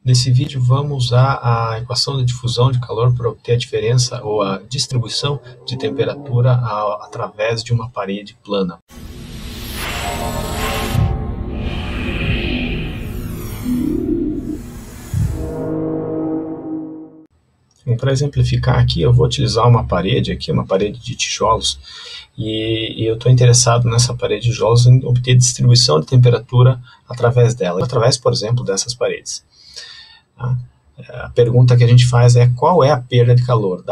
Nesse vídeo vamos usar a equação de difusão de calor para obter a diferença ou a distribuição de temperatura através de uma parede plana. Para exemplificar aqui, eu vou utilizar uma parede aqui, uma parede de tijolos, e eu estou interessado nessa parede de tijolos em obter distribuição de temperatura através dela, através, por exemplo, dessas paredes. A pergunta que a gente faz é qual é a perda de calor,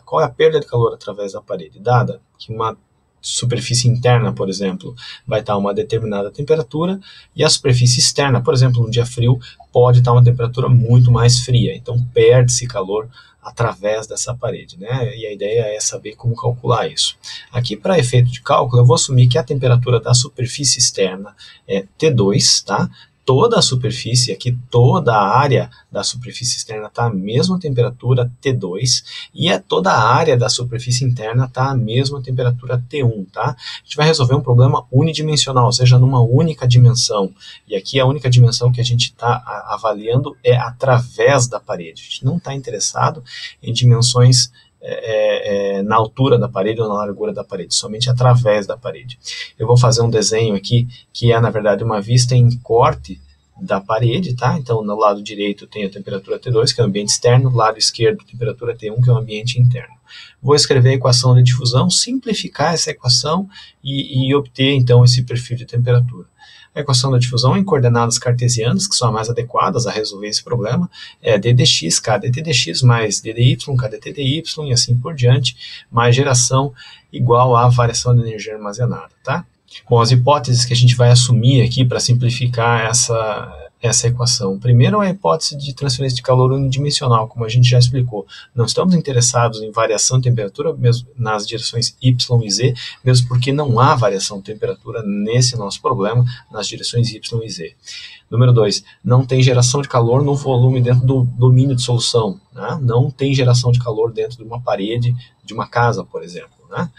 qual é a perda de calor através da parede, dada que uma superfície interna, por exemplo, vai estar a uma determinada temperatura, e a superfície externa, por exemplo, num dia frio, pode estar a uma temperatura muito mais fria, então perde-se calor através dessa parede, né? E a ideia é saber como calcular isso. Aqui, para efeito de cálculo, eu vou assumir que a temperatura da superfície externa é T2, tá? Toda a superfície, aqui toda a área da superfície externa está a mesma temperatura T2 e toda a área da superfície interna está a mesma temperatura T1, tá? A gente vai resolver um problema unidimensional, ou seja, numa única dimensão. E aqui a única dimensão que a gente está avaliando é através da parede. A gente não está interessado em dimensões na altura da parede ou na largura da parede, somente através da parede. Eu vou fazer um desenho aqui que é, na verdade, uma vista em corte da parede, tá? Então, no lado direito tem a temperatura T2, que é o ambiente externo, do lado esquerdo, temperatura T1, que é o ambiente interno. Vou escrever a equação de difusão, simplificar essa equação e obter, então, esse perfil de temperatura. A equação da difusão em coordenadas cartesianas, que são as mais adequadas a resolver esse problema, é ddx, kdt dx, mais ddy, kdt dy, e assim por diante, mais geração igual à variação de energia armazenada, tá? Bom, as hipóteses que a gente vai assumir aqui para simplificar essa equação. Primeiro, a hipótese de transferência de calor unidimensional, como a gente já explicou. Não estamos interessados em variação de temperatura mesmo nas direções y e z, mesmo porque não há variação de temperatura nesse nosso problema nas direções y e z. Número 2, não tem geração de calor no volume dentro do domínio de solução, né? Não tem geração de calor dentro de uma parede de uma casa, por exemplo, né?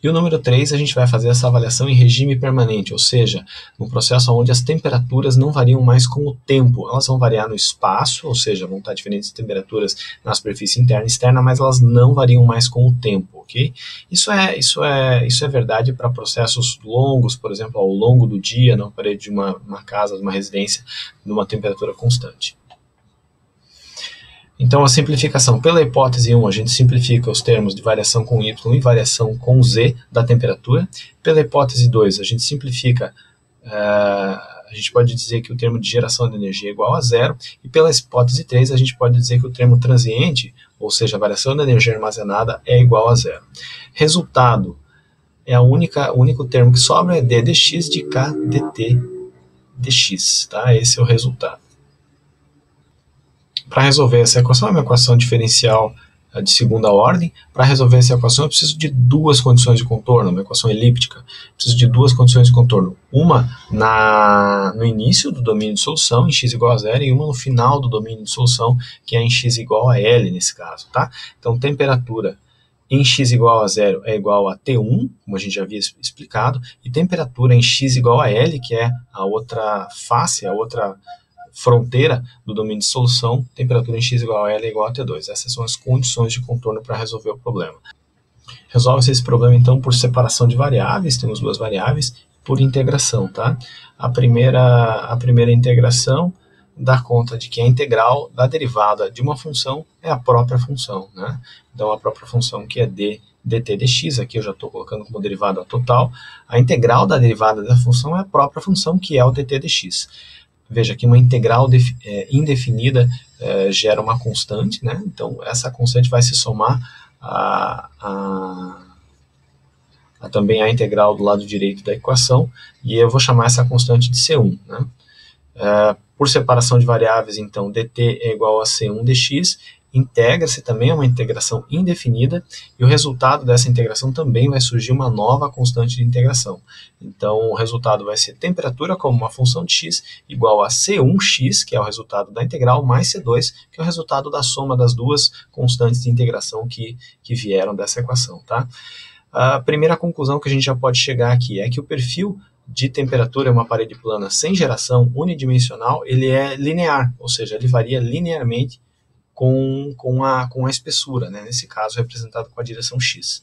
E o número 3, a gente vai fazer essa avaliação em regime permanente, ou seja, num processo onde as temperaturas não variam mais com o tempo. Elas vão variar no espaço, ou seja, vão estar diferentes temperaturas na superfície interna e externa, mas elas não variam mais com o tempo, ok? Isso é verdade para processos longos, por exemplo, ao longo do dia, na parede de uma casa, de uma residência, numa temperatura constante. Então, a simplificação. Pela hipótese 1, a gente simplifica os termos de variação com y e variação com z da temperatura. Pela hipótese 2, a gente simplifica, a gente pode dizer que o termo de geração de energia é igual a zero. E pela hipótese 3, a gente pode dizer que o termo transiente, ou seja, a variação da energia armazenada, é igual a zero. Resultado, o único termo que sobra é d dx de k dt dx, tá? Esse é o resultado. Para resolver essa equação, é uma equação diferencial de segunda ordem. Para resolver essa equação, eu preciso de duas condições de contorno, uma equação elíptica. Eu preciso de duas condições de contorno. Uma no início do domínio de solução, em x igual a zero, e uma no final do domínio de solução, que é em x igual a L, nesse caso, tá? Então, temperatura em x igual a zero é igual a T1, como a gente já havia explicado, e temperatura em x igual a L, que é a outra face, a outra fronteira do domínio de solução, temperatura em x igual a L é igual a T2. Essas são as condições de contorno para resolver o problema. Resolve-se esse problema, então, por separação de variáveis, temos duas variáveis, por integração, tá? A primeira integração dá conta de que a integral da derivada de uma função é a própria função, né? Então, a própria função que é dt dx, aqui eu já estou colocando como derivada total, a integral da derivada da função é a própria função que é o dt dx. Veja que uma integral indefinida gera uma constante, né? Então, essa constante vai se somar também a integral do lado direito da equação, e eu vou chamar essa constante de C1, né? Por separação de variáveis, então, dt é igual a C1 dx, integra-se também uma integração indefinida, e o resultado dessa integração também vai surgir uma nova constante de integração. Então, o resultado vai ser temperatura como uma função de x igual a C1x, que é o resultado da integral, mais C2, que é o resultado da soma das duas constantes de integração que vieram dessa equação, tá? A primeira conclusão que a gente já pode chegar aqui é que o perfil de temperatura em uma parede plana sem geração unidimensional, ele é linear, ou seja, ele varia linearmente com a espessura, né? Nesse caso representado com a direção x.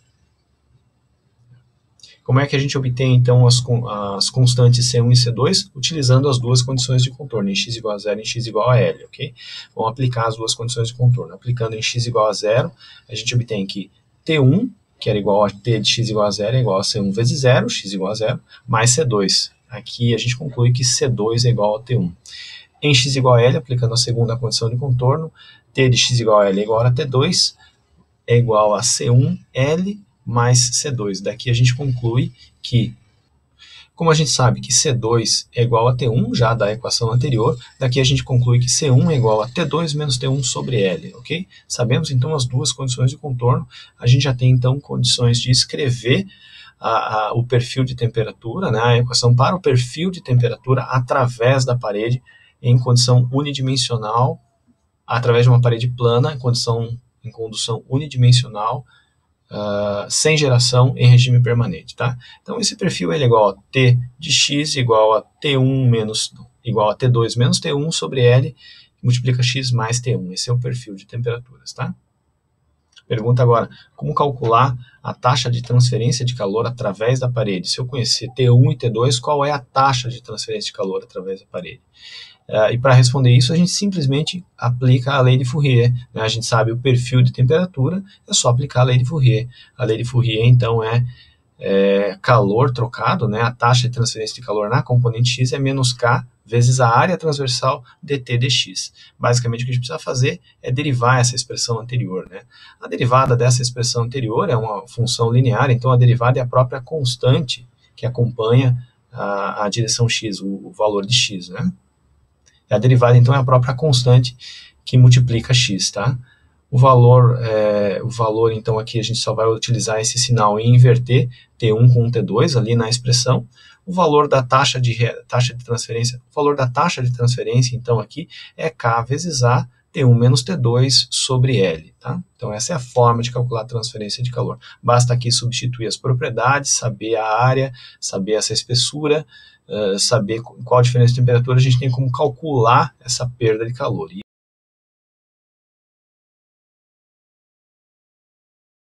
Como é que a gente obtém, então, as constantes C1 e C2? Utilizando as duas condições de contorno, em x igual a 0 e em x igual a L, ok? Vamos aplicar as duas condições de contorno. Aplicando em x igual a 0, a gente obtém que T1, que era igual a T de x igual a 0, é igual a C1 vezes 0, x igual a 0, mais C2. Aqui a gente conclui que C2 é igual a T1. Em x igual a L, aplicando a segunda condição de contorno, T de x igual a L é igual a T2, é igual a C1L mais C2. Daqui a gente conclui que, como a gente sabe que C2 é igual a T1, já da equação anterior, daqui a gente conclui que C1 é igual a T2 menos T1 sobre L, ok? Sabemos então as duas condições de contorno, a gente já tem então condições de escrever o perfil de temperatura, né, a equação para o perfil de temperatura através da parede em condição unidimensional, através de uma parede plana, em condução unidimensional, sem geração em regime permanente, tá? Então esse perfil ele é igual a T de x igual a T2 menos T1 sobre L, que multiplica x mais T1. Esse é o perfil de temperaturas, tá? Pergunta agora, como calcular a taxa de transferência de calor através da parede? Se eu conhecer T1 e T2, qual é a taxa de transferência de calor através da parede? E para responder isso, a gente simplesmente aplica a lei de Fourier, né? A gente sabe o perfil de temperatura, é só aplicar a lei de Fourier. A lei de Fourier, então, é calor trocado, né? A taxa de transferência de calor na componente x é menos K vezes a área transversal dt dx. Basicamente, o que a gente precisa fazer é derivar essa expressão anterior, né? A derivada dessa expressão anterior é uma função linear, então a derivada é a própria constante que acompanha a direção x, o valor de x, né? A derivada, então, é a própria constante que multiplica x, tá? O valor, então, aqui a gente só vai utilizar esse sinal e inverter T1 com T2 ali na expressão. O valor da taxa de transferência, então, aqui é K vezes A, T1 menos T2 sobre L, tá? Então, essa é a forma de calcular a transferência de calor. Basta aqui substituir as propriedades, saber a área, saber essa espessura, saber qual a diferença de temperatura, a gente tem como calcular essa perda de calor.